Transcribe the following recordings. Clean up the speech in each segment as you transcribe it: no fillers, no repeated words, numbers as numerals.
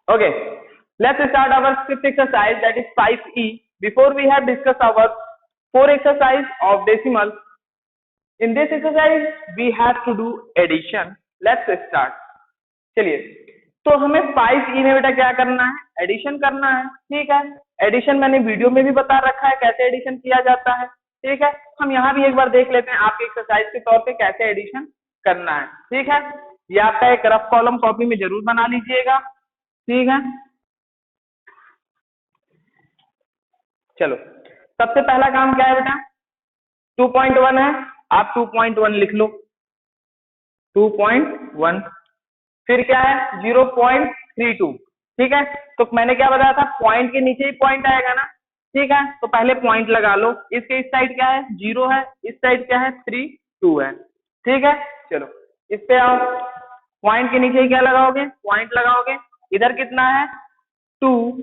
Okay, let's start our fifth exercise, that is 5e. Before we have discussed our 4 exercise of decimal. In this exercise we have to do addition. Let's start. चलिए, तो हमें 5e में बेटा क्या करना है, addition करना है। ठीक है, एडिशन मैंने वीडियो में भी बता रखा है कैसे एडिशन किया जाता है। ठीक है, हम यहाँ भी एक बार देख लेते हैं आपके एक्सरसाइज के तौर पे कैसे एडिशन करना है। ठीक है, ये आपका एक रफ कॉलम कॉपी में जरूर बना लीजिएगा। ठीक है, चलो सबसे पहला काम क्या है बेटा, 2.1 है, आप 2.1 लिख लो, 2.1। फिर क्या है 0.32। ठीक है, तो मैंने क्या बताया था, पॉइंट के नीचे ही पॉइंट आएगा ना। ठीक है, तो पहले पॉइंट लगा लो। इसके इस साइड क्या है 0 है, इस साइड क्या है 3 2 है। ठीक है, चलो इस पे आओ, पॉइंट के नीचे ही क्या लगाओगे, पॉइंट लगाओगे। इधर कितना है 2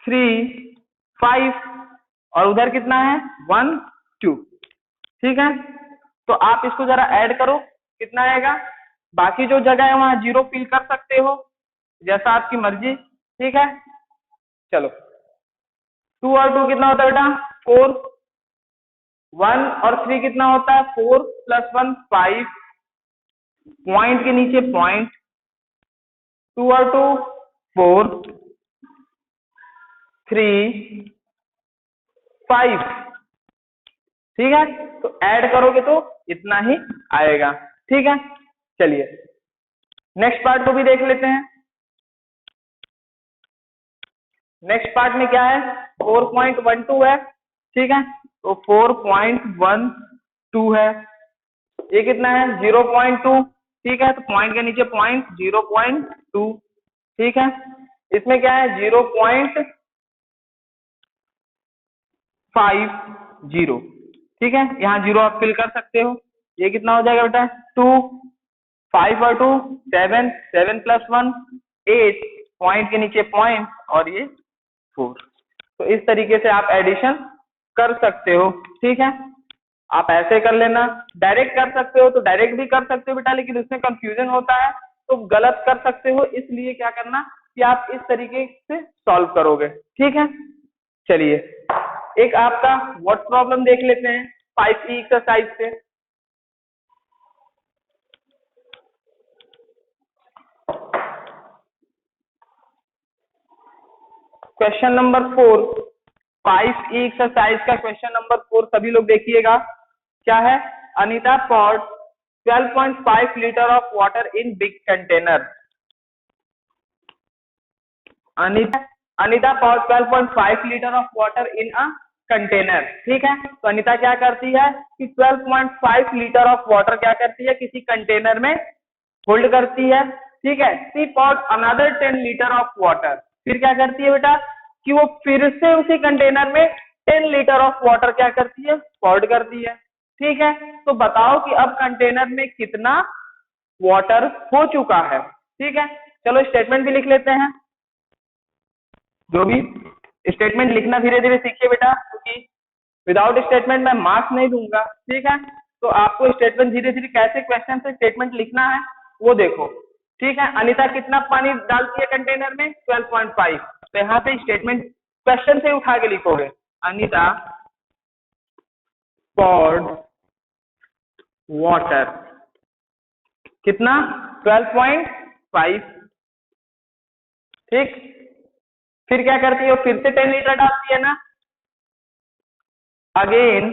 3 5 और उधर कितना है 1 2। ठीक है, तो आप इसको जरा ऐड करो, कितना आएगा। बाकी जो जगह है वहां 0 फिल कर सकते हो, जैसा आपकी मर्जी। ठीक है, चलो 2 और 2 कितना होता है बेटा 4, 1 और 3 कितना होता है 4 + 1 5, पॉइंट के नीचे पॉइंट, 2 और 2 4 3 5। ठीक है, तो ऐड करोगे तो इतना ही आएगा। ठीक है, चलिए नेक्स्ट पार्ट को भी देख लेते हैं। नेक्स्ट पार्ट में क्या है 4.12 है। ठीक है, तो 4.12 है, ये कितना है 0.2। ठीक है, तो पॉइंट के नीचे पॉइंट 0.2। ठीक है, इसमें क्या है 0.50। ठीक है, यहाँ 0 आप फिल कर सकते हो। ये कितना हो जाएगा बेटा 2, 5 और 2 7, 7 + 1 8, पॉइंट के नीचे पॉइंट और ये 4। तो इस तरीके से आप एडिशन कर सकते हो। ठीक है, आप ऐसे कर लेना, डायरेक्ट कर सकते हो तो डायरेक्ट भी कर सकते हो बेटा, लेकिन उसमें कंफ्यूजन होता है तो गलत कर सकते हो। इसलिए क्या करना कि आप इस तरीके से सॉल्व करोगे। ठीक है, चलिए एक आपका व्हाट प्रॉब्लम देख लेते हैं 5e एक्सरसाइज से। क्वेश्चन नंबर 4, 5e एक्सरसाइज का क्वेश्चन नंबर 4 सभी लोग देखिएगा। क्या है, Anita pot 12.5 litre of water in big container. Anita pot 12.5 litre of water in a container. ठीक है, तो अनीता क्या करती है कि 12.5 लीटर ऑफ वाटर क्या करती है किसी कंटेनर में होल्ड करती है। ठीक है, she put another 10 litre of water. फिर क्या करती है बेटा कि वो फिर से उसी कंटेनर में 10 लीटर ऑफ वाटर क्या करती है पॉट करती है। ठीक है, तो बताओ कि अब कंटेनर में कितना वाटर हो चुका है। ठीक है, चलो स्टेटमेंट भी लिख लेते हैं। जो भी स्टेटमेंट लिखना धीरे धीरे सीखिए बेटा, क्योंकि विदाउट स्टेटमेंट मैं मार्क्स नहीं दूंगा। ठीक है, तो आपको स्टेटमेंट धीरे धीरे कैसे क्वेश्चन से स्टेटमेंट लिखना है वो देखो। ठीक है, अनीता कितना पानी डालती है कंटेनर में 12.5। तो यहाँ पे स्टेटमेंट क्वेश्चन से उठा के लिखोगे, अनीता poured वाटर कितना 12.5। ठीक, फिर क्या करती है, फिर से 10 लीटर डालती है ना। अगेन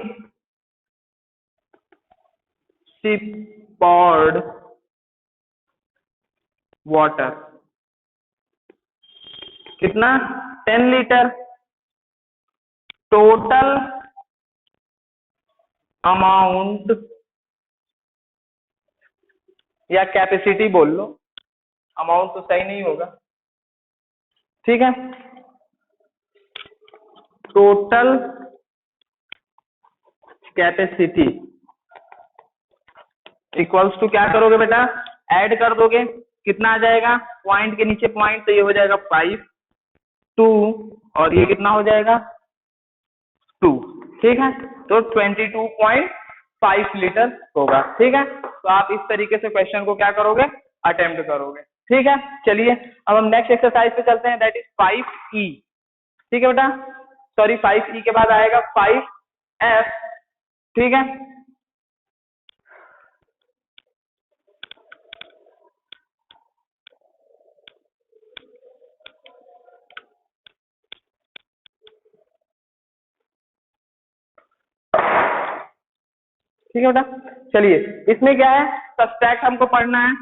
शी poured वाटर कितना 10 लीटर। टोटल अमाउंट या कैपेसिटी बोल लो, अमाउंट तो सही नहीं होगा। ठीक है, टोटल कैपेसिटी इक्वल्स टू क्या करोगे बेटा, ऐड कर दोगे, कितना आ जाएगा, पॉइंट के नीचे पॉइंट, तो ये हो जाएगा 5 2 और ये कितना हो जाएगा 2। ठीक है, तो 22.5 लीटर होगा। ठीक है, तो आप इस तरीके से क्वेश्चन को क्या करोगे, अटेम्प्ट करोगे। ठीक है, चलिए अब हम नेक्स्ट एक्सरसाइज पे चलते हैं, दैट इज 5E। ठीक है बेटा, सॉरी 5E के बाद आएगा 5F। ठीक है, ठीक है बेटा, चलिए इसमें क्या है, सब्सट्रैक्ट हमको पढ़ना है।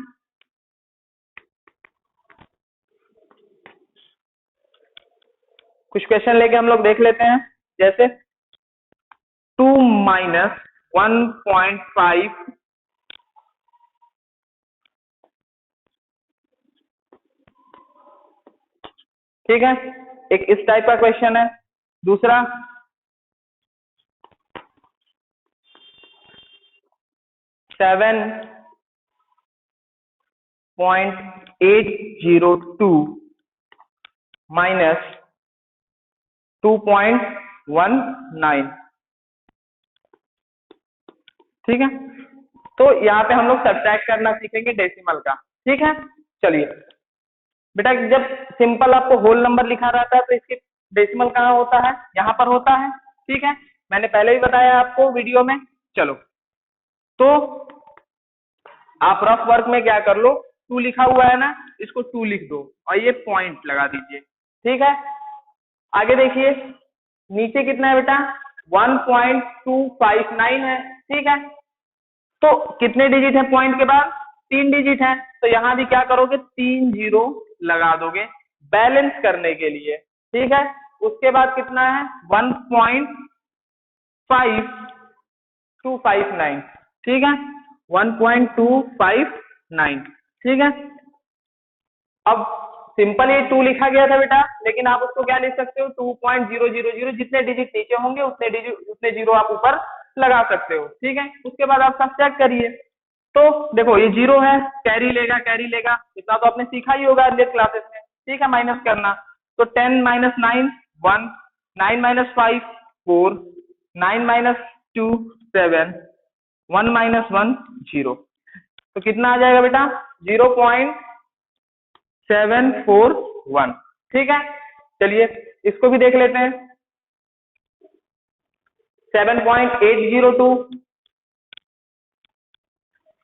कुछ क्वेश्चन लेके हम लोग देख लेते हैं, जैसे 2 माइनस 1.5, ठीक है, एक इस टाइप का क्वेश्चन है। दूसरा 7.802 माइनस 2.19, ठीक है, तो यहाँ पे हम लोग सब्ट्रैक्ट करना सीखेंगे डेसिमल का। ठीक है, चलिए बेटा, जब सिंपल आपको होल नंबर लिखा रहता है तो इसके डेसिमल कहाँ होता है, यहाँ पर होता है। ठीक है, मैंने पहले भी बताया आपको वीडियो में। चलो तो आप रफ वर्क में क्या कर लो, 2 लिखा हुआ है ना, इसको 2 लिख दो और ये पॉइंट लगा दीजिए। ठीक है, आगे देखिए नीचे कितना है बेटा, 1.259 है। ठीक है, तो कितने डिजिट है पॉइंट के बाद, 3 डिजिट है, तो यहां भी क्या करोगे, 3 जीरो लगा दोगे बैलेंस करने के लिए। ठीक है, उसके बाद कितना है, 1.5259, ठीक है, 1.259। ठीक है, अब सिंपल ये 2 लिखा गया था बेटा, लेकिन आप उसको क्या लिख सकते हो, 2.000, जितने डिजिट नीचे होंगे उतने जीरो आप ऊपर लगा सकते हो। ठीक है, उसके बाद आप सब चेक करिए, तो देखो ये 0 है, कैरी लेगा, इतना तो आपने सीखा ही होगा अर्लियर क्लासेस में। ठीक है, माइनस करना, तो 10 माइनस 9 1, 9 माइनस 5 4, 9 माइनस 2 7, 1 माइनस 1 0, तो कितना आ जाएगा बेटा, 0.741। ठीक है, चलिए इसको भी देख लेते हैं, 7.802,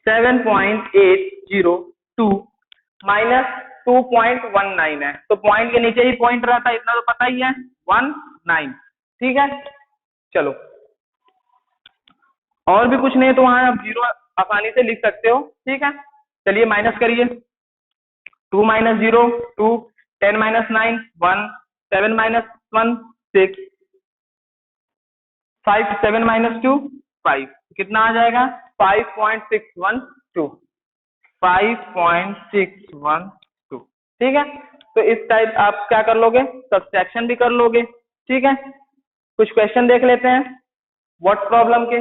7.802 माइनस 2.19 है, तो पॉइंट के नीचे ही पॉइंट रहता है, इतना तो पता ही है, 19। ठीक है, चलो और भी कुछ नहीं है तो वहां आप जीरो आसानी से लिख सकते हो। ठीक है, चलिए माइनस करिए, 2 माइनस 0 2, 10 माइनस 9 1, 7 माइनस 1 6, 5 7 माइनस 2 5, कितना आ जाएगा, 5.612, 5.612। ठीक है, तो इस टाइप आप क्या कर लोगे, सब्सट्रैक्शन भी कर लोगे। ठीक है, कुछ क्वेश्चन देख लेते हैं व्हाट प्रॉब्लम के।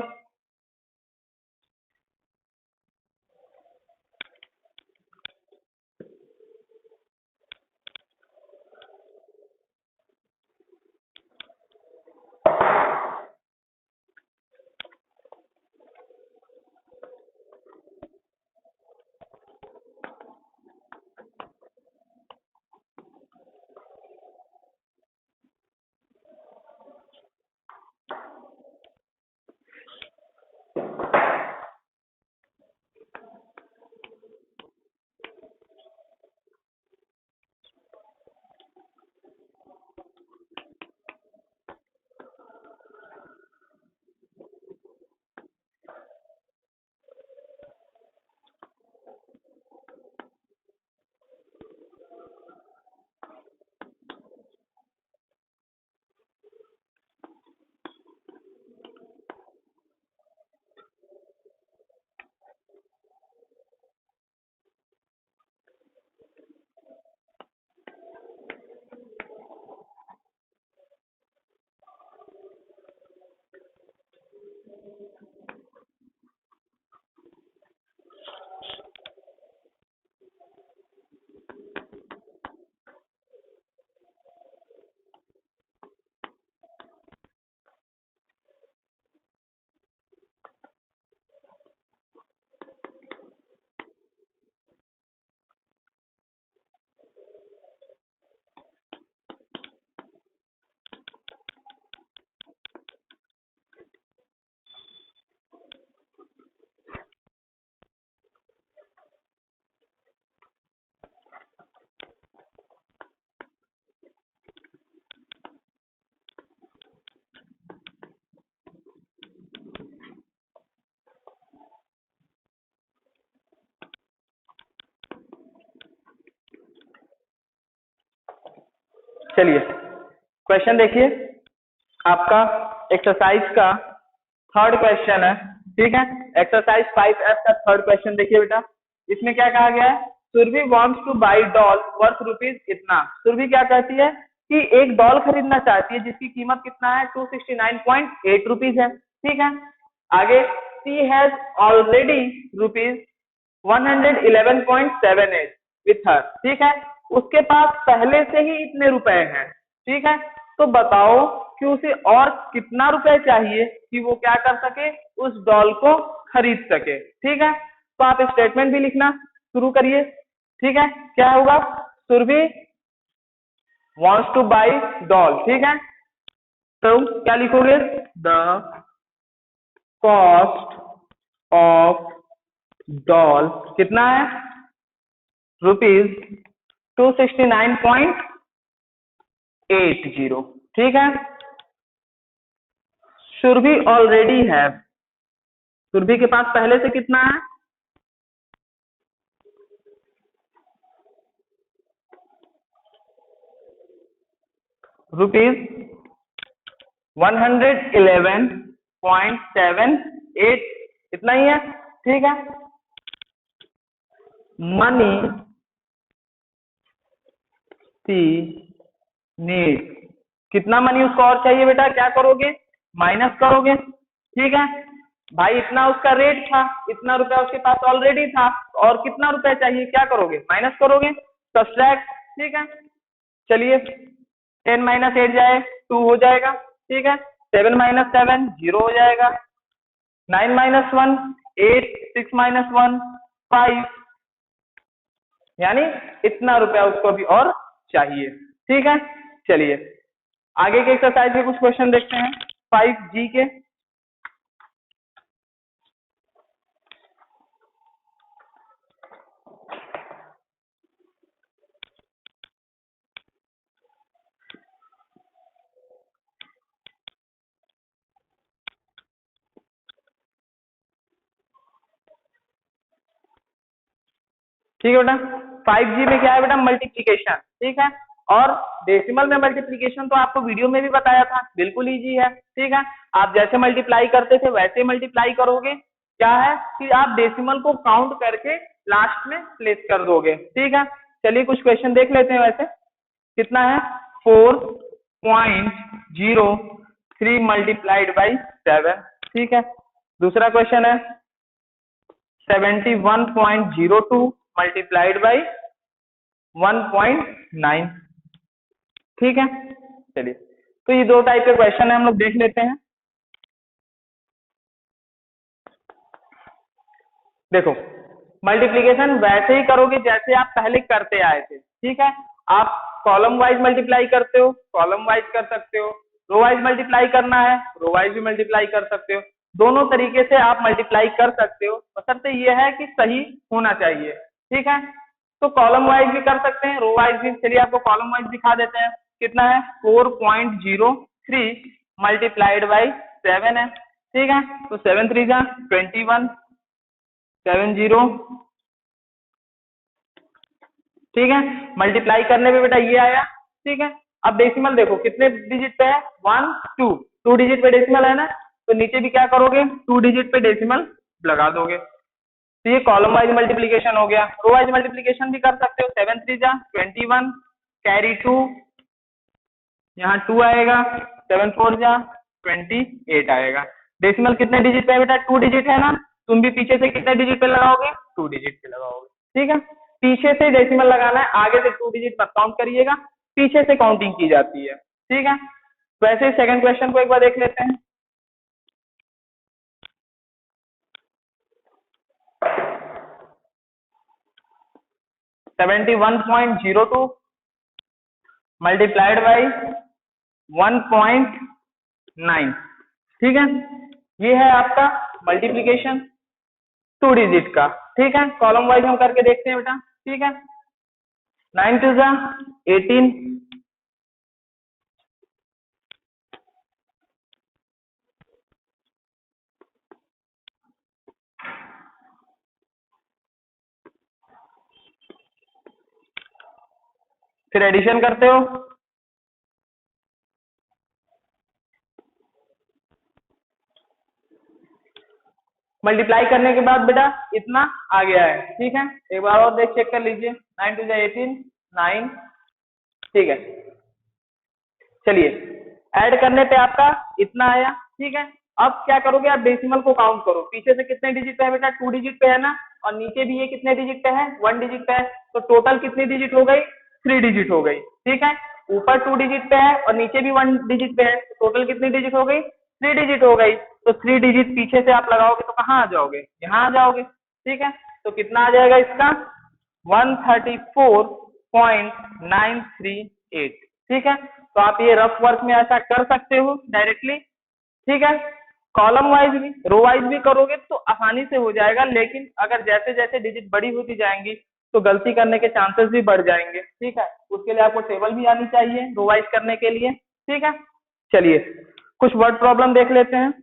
चलिए क्वेश्चन देखिए, आपका एक्सरसाइज का थर्ड क्वेश्चन है, ठीक है। एक्सरसाइज 5F का थर्ड क्वेश्चन देखिए बेटा, इसमें क्या कहा गया है, Surabhi wants to buy doll worth rupees इतना। सुरभि क्या कहती है कि एक डॉल खरीदना चाहती है जिसकी कीमत कितना है, 269.8 रुपीज है, ठीक है। आगे she has already rupees 111.78 with her, ठीक है। उसके पास पहले से ही इतने रुपए हैं, ठीक है। तो बताओ कि उसे और कितना रुपए चाहिए कि वो क्या कर सके, उस डॉल को खरीद सके, ठीक है। तो आप स्टेटमेंट भी लिखना शुरू करिए, ठीक है। क्या होगा, Surabhi wants to buy doll, ठीक है। तो क्या लिखोगे, द कॉस्ट ऑफ डॉल कितना है, ₹269.80, ठीक है। सुरभि ऑलरेडी है, सुरभि के पास पहले से कितना है, ₹111.78, इतना ही है, ठीक है। मनी सी नीड, कितना मनी उसको और चाहिए बेटा, क्या करोगे, माइनस करोगे, ठीक है। भाई इतना उसका रेट था, इतना रुपया उसके पास ऑलरेडी था, और कितना रुपया चाहिए, क्या करोगे, माइनस करोगे, सब्ट्रैक्ट, ठीक है। चलिए 10 माइनस 8 जाए 2 हो जाएगा, ठीक है। 7 माइनस 7 0 हो जाएगा, 9 माइनस 1 8, 6 माइनस 1 5, यानी इतना रुपया उसको अभी और चाहिए, ठीक है। चलिए आगे के एक्सरसाइज के कुछ क्वेश्चन देखते हैं 5G के। ठीक है बेटा, 5G में क्या है बेटा, मल्टीप्लीकेशन, ठीक है। और डेसिमल में मल्टीप्लीकेशन तो आपको वीडियो में भी बताया था, बिल्कुल इजी है, ठीक है। आप जैसे मल्टीप्लाई करते थे वैसे मल्टीप्लाई करोगे, क्या है कि आप डेसिमल को काउंट करके लास्ट में प्लेस कर दोगे, ठीक है। चलिए कुछ क्वेश्चन देख लेते हैं, वैसे कितना है, 4.03 मल्टीप्लाइड बाई 7, ठीक है। दूसरा क्वेश्चन है 71.02 मल्टीप्लाइड बाई 1.9, ठीक है। चलिए तो ये दो टाइप के क्वेश्चन है, हम लोग देख लेते हैं। देखो मल्टीप्लीकेशन वैसे ही करोगे जैसे आप पहले करते आए थे, ठीक है। आप कॉलम वाइज मल्टीप्लाई करते हो, कॉलम वाइज कर सकते हो, रो वाइज मल्टीप्लाई करना है, रो वाइज भी मल्टीप्लाई कर सकते हो, दोनों तरीके से आप मल्टीप्लाई कर सकते हो, बशर्ते ये है कि सही होना चाहिए, ठीक है। तो कॉलम वाइज भी कर सकते हैं, रो वाइज भी। चलिए आपको कॉलम वाइज दिखा देते हैं, कितना है, 4.03 मल्टीप्लाइड बाई 7 है, ठीक है। तो 7 3 जा 21 70, ठीक है। मल्टीप्लाई करने पे बेटा ये आया, ठीक है। अब डेसिमल देखो कितने डिजिट पे है, 1 2, 2 डिजिट पे डेसिमल है ना, तो नीचे भी क्या करोगे, 2 डिजिट पे डेसिमल लगा दोगे। तो ये कॉलम वाइज मल्टीप्लीकेशन हो गया। रो वाइज मल्टीप्लीकेशन भी कर सकते हो, 7 3 जा 21, कैरी 2, यहाँ 2 आएगा, 7 4 जा 28 आएगा। डेसिमल कितने डिजिट पे है बेटा, 2 डिजिट है ना, तुम भी पीछे से कितने डिजिट पे लगाओगे, 2 डिजिट पे लगाओगे, ठीक है। पीछे से डेसिमल लगाना है, आगे से 2 डिजिट मत काउंट करिएगा, पीछे से काउंटिंग की जाती है, ठीक है। वैसे सेकंड क्वेश्चन को एक बार देख लेते हैं। $71.02 मल्टीप्लाइड बाई 1.9, ठीक है। ये है आपका मल्टीप्लीकेशन 2 डिजिट का, ठीक है। कॉलम वाइज हम करके देखते हैं बेटा, ठीक है। 9 2 जा 18, फिर एडिशन करते हो, मल्टीप्लाई करने के बाद बेटा इतना आ गया है, ठीक है। एक बार और देख चेक कर लीजिए, 9 टू 18 9, ठीक है। चलिए ऐड करने पे आपका इतना आया, ठीक है। अब क्या करोगे आप, डेसिमल को काउंट करो, पीछे से कितने डिजिट पे है बेटा, 2 डिजिट पे है ना, और नीचे भी ये कितने डिजिट पे है, 1 डिजिट पे है, तो टोटल कितनी डिजिट हो गई, 3 डिजिट हो गई, ठीक है। ऊपर 2 डिजिट पे है और नीचे भी 1 डिजिट पे है, तो टोटल कितनी डिजिट हो गई, 3 डिजिट हो गई। तो 3 डिजिट पीछे से आप लगाओगे तो कहाँ आ जाओगे, यहाँ आ जाओगे, ठीक है। तो कितना आ जाएगा इसका, 134.938, ठीक है। तो आप ये रफ वर्क में ऐसा कर सकते हो डायरेक्टली, ठीक है। कॉलम वाइज भी रो वाइज भी करोगे तो आसानी से हो जाएगा, लेकिन अगर जैसे जैसे डिजिट बड़ी होती जाएंगी तो गलती करने के चांसेस भी बढ़ जाएंगे, ठीक है। उसके लिए आपको टेबल भी आनी चाहिए रो वाइज करने के लिए, ठीक है। चलिए कुछ वर्ड प्रॉब्लम देख लेते हैं।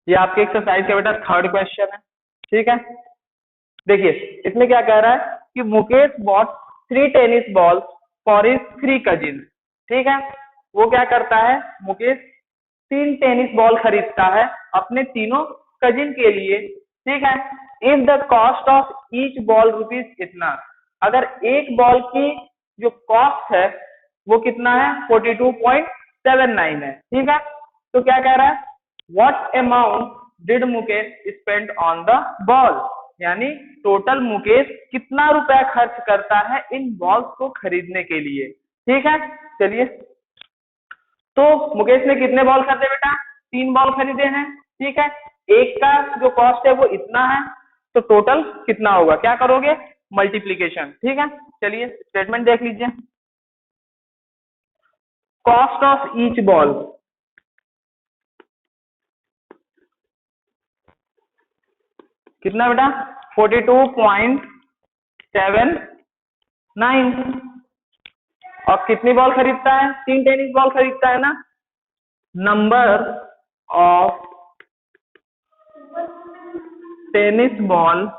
ये आपके एक्सरसाइज का बेटा थर्ड क्वेश्चन है, ठीक है। देखिए इसमें क्या कह रहा है कि Mukesh bought 3 tennis ball for his 3 cousin, ठीक है। वो क्या करता है, मुकेश 3 टेनिस बॉल खरीदता है अपने तीनों कजिन के लिए, ठीक है। If the cost of each ball rupees इतना, अगर एक बॉल की जो कॉस्ट है वो कितना है, 42.79 है, ठीक है। तो क्या कह रहा है, what amount did Mukesh spend on the ball, यानी टोटल मुकेश कितना रुपया खर्च करता है इन बॉल्स को खरीदने के लिए, ठीक है। चलिए तो मुकेश ने कितने बॉल खरीदे बेटा, 3 बॉल खरीदे हैं, ठीक है। एक का जो कॉस्ट है वो इतना है, तो टोटल कितना होगा, क्या करोगे, मल्टीप्लीकेशन, ठीक है। चलिए स्टेटमेंट देख लीजिए, कॉस्ट ऑफ ईच बॉल, कितना बेटा, 42.79, और कितनी बॉल खरीदता है, 3 टेनिस बॉल खरीदता है ना, number of tennis ball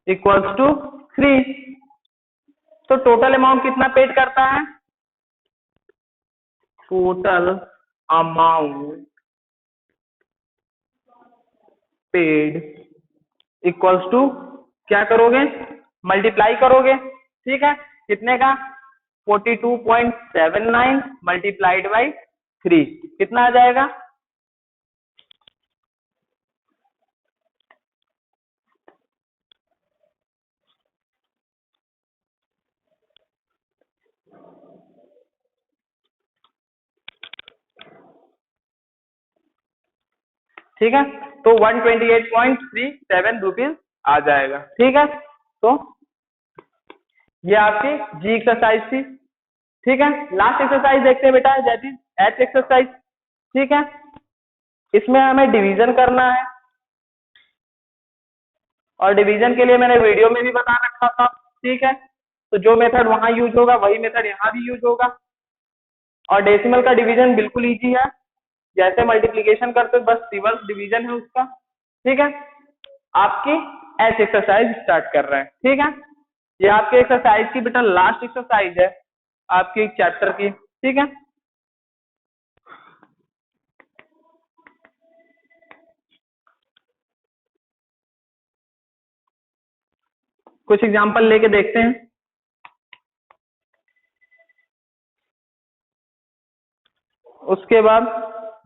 equals to 3, तो टोटल अमाउंट कितना पेड करता है, total amount paid equals to, क्या करोगे, मल्टीप्लाई करोगे, ठीक है। कितने का, 42.79 मल्टीप्लाइड बाई 3, कितना आ जाएगा, ठीक है। तो 128.37 रुपीज आ जाएगा, ठीक है। तो ये आपकी जी एक्सरसाइज थी। ठीक है, लास्ट एक्सरसाइज देखते हैं बेटा, दैट इज एच एक्सरसाइज। ठीक है, इसमें हमें डिवीजन करना है और डिवीजन के लिए मैंने वीडियो में भी बता रखा था। ठीक है, तो जो मेथड वहां यूज होगा वही मेथड यहाँ भी यूज होगा। और डेसिमल का डिवीजन बिल्कुल इजी है, जैसे मल्टीप्लीकेशन करते हो बस रिवर्स डिवीजन है उसका। ठीक है, आपकी एच एक्सरसाइज स्टार्ट कर रहे हैं। ठीक है, ये आपके एक्सरसाइज की बेटा लास्ट एक्सरसाइज है आपके एक चैप्टर की। ठीक है, कुछ एग्जांपल लेके देखते हैं। उसके बाद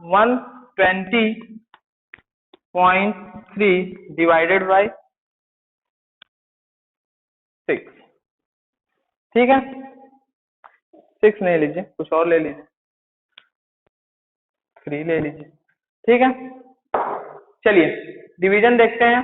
120.3 डिवाइडेड बाय 6। ठीक है, 6 नहीं लीजिए, कुछ और ले लीजिए, 3 ले लीजिए। ठीक है, चलिए डिवीजन देखते हैं।